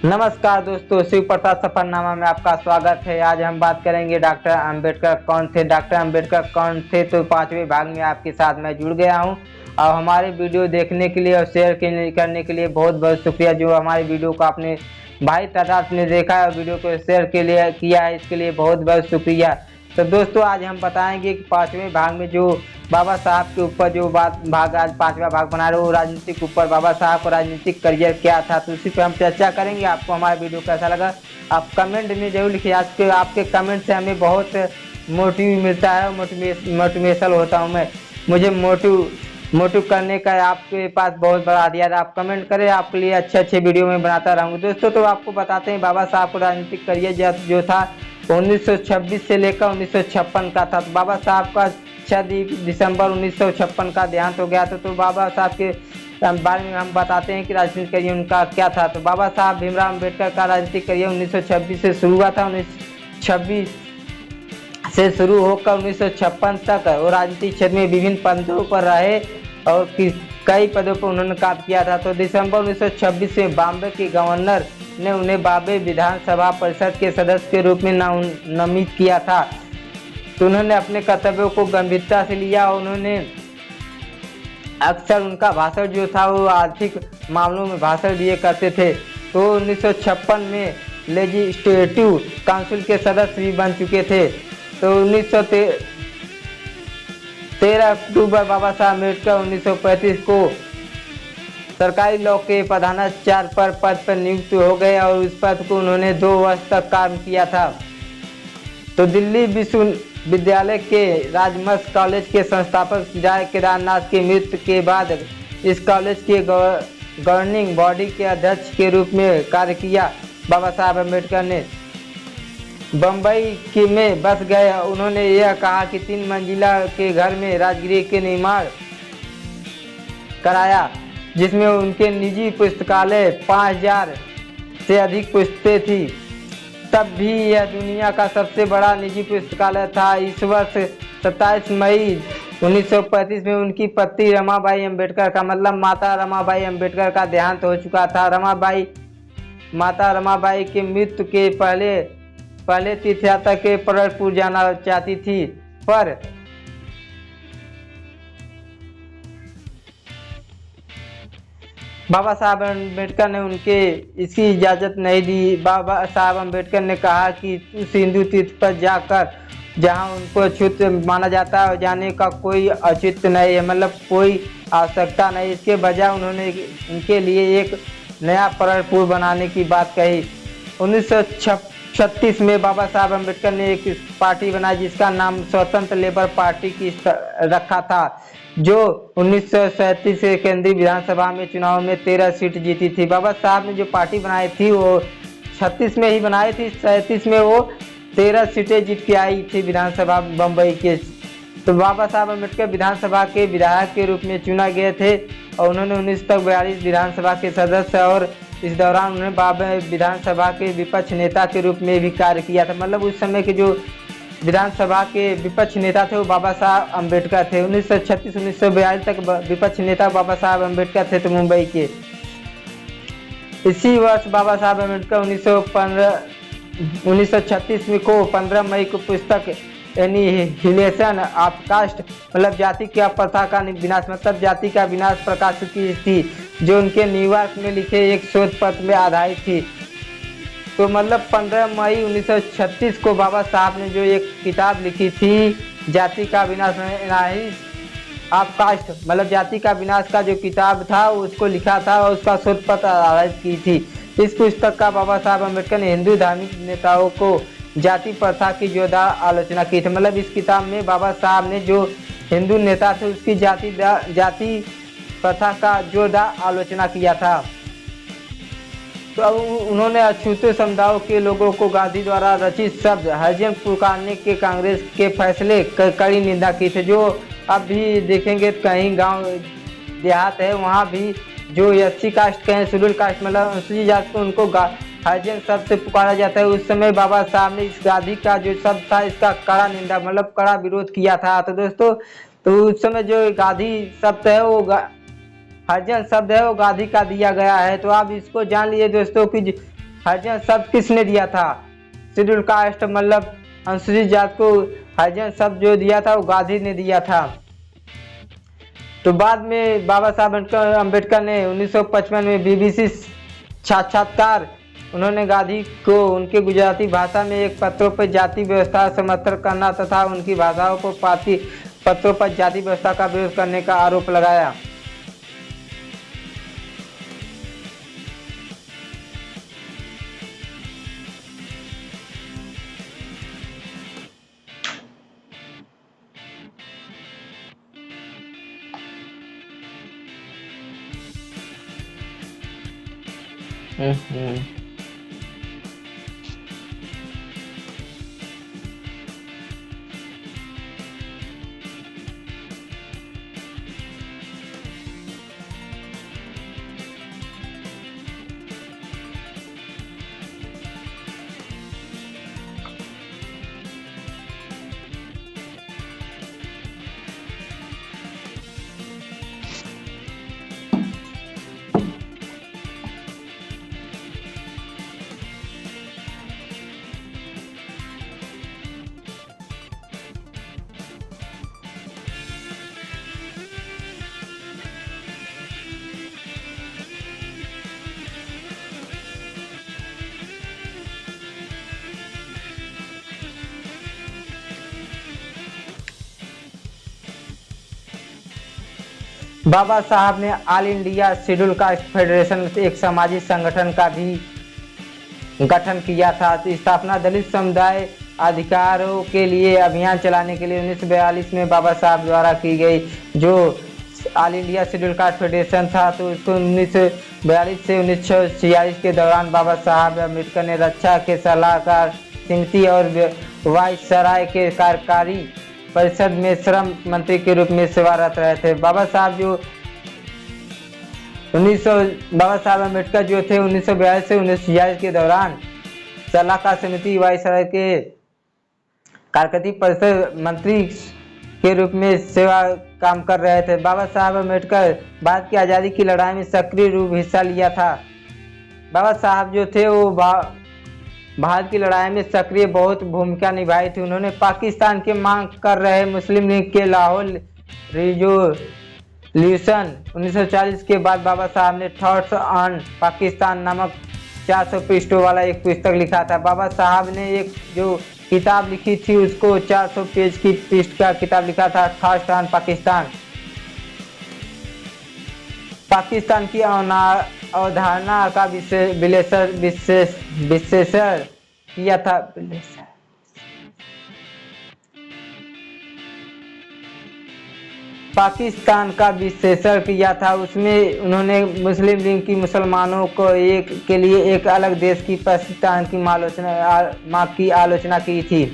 नमस्कार दोस्तों, शिव प्रसाद सफरनामा में आपका स्वागत है। आज हम बात करेंगे डॉक्टर अंबेडकर कौन थे। डॉक्टर अंबेडकर कौन थे तो पांचवें भाग में आपके साथ मैं जुड़ गया हूं। और हमारे वीडियो देखने के लिए और शेयर करने के लिए बहुत बहुत शुक्रिया। जो हमारे वीडियो को आपने भाई तादाद ने देखा है और वीडियो को शेयर के लिए किया है, इसके लिए बहुत बहुत शुक्रिया। तो दोस्तों, आज हम बताएंगे कि पांचवें भाग में जो बाबा साहब के ऊपर जो भाग आज पांचवा भाग बना रहे हो, राजनीतिक ऊपर बाबा साहब का राजनीतिक करियर क्या था, तो उसी पर हम चर्चा करेंगे। आपको हमारा वीडियो कैसा लगा आप कमेंट में जरूर लिखिए। आज के आपके कमेंट से हमें बहुत मोटिव मिलता है, मोटिवेशन होता हूँ मैं। मुझे मोटिव करने का आपके पास बहुत बड़ा हथियार। आप कमेंट करें, आपके लिए अच्छे अच्छे वीडियो में बनाता रहूँगा दोस्तों। तो आपको बताते हैं बाबा साहब को राजनीतिक करियर जो था 1926 से लेकर 1956 का था। तो बाबा साहब का 6 दिसंबर 1956 का देहांत हो गया था। तो बाबा साहब के बारे में हम बताते हैं कि राजनीतिक करियर उनका क्या था। तो बाबा साहब भीमराव अम्बेडकर का राजनीतिक करियर 1926 से शुरू हुआ था। 1926 से शुरू होकर 1956 तक वो राजनीतिक क्षेत्र में विभिन्न पदों पर रहे और कई पदों पर उन्होंने काम किया था। तो दिसंबर 1926 में बॉम्बे के गवर्नर ने उन्हें बॉम्बे विधानसभा परिषद के सदस्य के रूप में नामित किया था। तो उन्होंने अपने कर्तव्यों को गंभीरता से लिया। उन्होंने अक्सर उनका भाषण जो था वो आर्थिक मामलों में भाषण दिए करते थे। तो 1956 में लेजिस्लेटिव काउंसिल के सदस्य भी बन चुके थे। तो 13 अक्टूबर बाबा साहब अम्बेडकर 1935 को सरकारी लॉ के प्रधानाचार्य पद पर नियुक्त हो गए और उस पद को उन्होंने 2 वर्ष तक काम किया था। तो दिल्ली विश्वविद्यालय के राजमस कॉलेज के संस्थापक राय केदारनाथ की मृत्यु के बाद इस कॉलेज के गवर्निंग बॉडी के अध्यक्ष के रूप में कार्य किया। बाबा साहब अम्बेडकर ने बम्बई में बस गए। उन्होंने यह कहा कि 3 मंजिला के घर में राजगृह के निर्माण कराया, जिसमें उनके निजी पुस्तकालय 5000 से अधिक पुस्तकें थी। तब भी यह दुनिया का सबसे बड़ा निजी पुस्तकालय था। इस वर्ष 27 मई 1935 में उनकी पत्नी रमाबाई अम्बेडकर का मतलब माता रमाबाई अम्बेडकर का देहांत हो चुका था। माता रमाबाई की मृत्यु के पहले तीर्थयात्रा के पंढरपुर जाना चाहती थी, पर बाबा साहब अम्बेडकर ने उनके इसकी इजाज़त नहीं दी। बाबा साहब अम्बेडकर ने कहा कि उस हिंदू तीर्थ पर जाकर जहां उनको अछूत माना जाता है जाने का कोई औचित्य नहीं है, मतलब कोई आवश्यकता नहीं। इसके बजाय उन्होंने उनके लिए एक नया पंढरपुर बनाने की बात कही। 1936 में बाबा साहब अम्बेडकर ने एक पार्टी बनाई जिसका नाम स्वतंत्र लेबर पार्टी की रखा था, जो 1937 के केंद्रीय विधानसभा में चुनाव में 13 सीट जीती थी। बाबा साहब ने जो पार्टी बनाई थी वो 36 में ही बनाई थी। 37 में वो 13 सीटें जीत के आई थी विधानसभा बम्बई के। तो बाबा साहब अम्बेडकर विधानसभा के विधायक के रूप में चुना गए थे और उन्होंने 19 तक 42 विधानसभा के सदस्य और इस दौरान उन्होंने बाबा विधानसभा के विपक्ष नेता के रूप में भी कार्य किया था। मतलब उस समय के जो विधानसभा के विपक्ष नेता थे वो बाबा साहब अम्बेडकर थे। 1936-1942 तक विपक्ष नेता बाबा साहब अम्बेडकर थे तो मुंबई के। इसी वर्ष बाबा साहब अम्बेडकर 1936 में को 15 मई को पुस्तक एनिहिलेशन ऑफ कास्ट मतलब जाति का प्रथा का विनाश मतलब जाति का विनाश प्रकाशित की थी, जो उनके न्यूयॉर्क में लिखे एक शोध पत्र में आधारित थी। तो मतलब 15 मई 1936 को बाबा साहब ने जो एक किताब लिखी थी जाति का विनाश ऑफ कास्ट मतलब जाति का विनाश का जो किताब था उसको लिखा था और उसका शोध पत्र आधारित की थी। इस पुस्तक का बाबा साहब अम्बेडकर ने हिंदू धार्मिक नेताओं को जाति प्रथा की जोरदार आलोचना की थी। मतलब इस किताब में बाबा साहब ने जो हिंदू नेता थे उसकी जाति प्रथा का जोरदार आलोचना किया था। तो उन्होंने अछूते समुदायों के लोगों को गांधी द्वारा रचित शब्द हरिजन पुकारने के कांग्रेस के फैसले कड़ी निंदा की थी। जो अब भी देखेंगे कहीं गांव देहात है वहाँ भी जो एससी कास्ट कहें शेड्यूल कास्ट मतलब अनुसूचित जाति को उनको हरिजन शब्द से पुकारा जाता है। उस समय बाबा साहब ने इस गांधी का जो शब्द था इसका कड़ा निंदा मतलब कड़ा विरोध किया था। तो दोस्तों तो उस समय जो गांधी शब्द है वो हरिजन शब्द है वो गांधी का दिया गया है। तो आप इसको जान लीजिए दोस्तों कि हरिजन शब्द किसने दिया था? शेड्यूल कास्ट मतलब अनुसूचित जात को हरिजन शब्द जो दिया था वो गांधी ने दिया था। तो बाद में बाबा साहब अम्बेडकर ने 1955 में BBC साक्षात्कार उन्होंने गांधी को उनके गुजराती भाषा में एक पत्रों पर जाति व्यवस्था समर्थन करना तथा उनकी भाषाओं को पाती पत्रों पर जाति व्यवस्था का विरोध करने का आरोप लगाया। बाबा साहब ने all India schedule caste federation एक सामाजिक संगठन का भी गठन किया था। तो स्थापना दलित समुदाय अधिकारों के लिए अभियान चलाने के लिए 1942 में बाबा साहब द्वारा की गई। जो all India schedule caste federation था तो इसको 1942 से 1946 के दौरान बाबा साहब अम्बेडकर ने रक्षा के सलाहकार समिति और वायसराय के कार्यकारी परिषद में श्रम मंत्री के रूप में सेवारत रहे थे। बाबा साहब अम्बेडकर जो थे 1942 से 1946 के दौरान सलाहकार समिति वायसराय के कार्यकारी परिषद मंत्री के रूप में सेवा काम कर रहे थे। बाबा साहब अम्बेडकर भारत की आज़ादी की लड़ाई में सक्रिय रूप हिस्सा लिया था। बाबा साहब जो थे वो भारत की लड़ाई में सक्रिय बहुत भूमिका निभाई थी। उन्होंने पाकिस्तान के मांग कर रहे मुस्लिम लीग के लाहौर रिजोल्यूशन 1940 के बाद बाबा साहब ने थॉट्स ऑन पाकिस्तान नामक 400 पृष्ठों वाला एक पुस्तक लिखा था। बाबा साहब ने एक जो किताब लिखी थी उसको 400 पेज की पृष्ठ का किताब लिखा था, थॉट्स ऑन पाकिस्तान। पाकिस्तान की अवधारणा का विश्लेषण किया था। पाकिस्तान का विश्लेषण किया था। उसमें उन्होंने मुस्लिम लीग की मुसलमानों को के लिए एक अलग देश की पाकिस्तान की मांग की आलोचना की थी।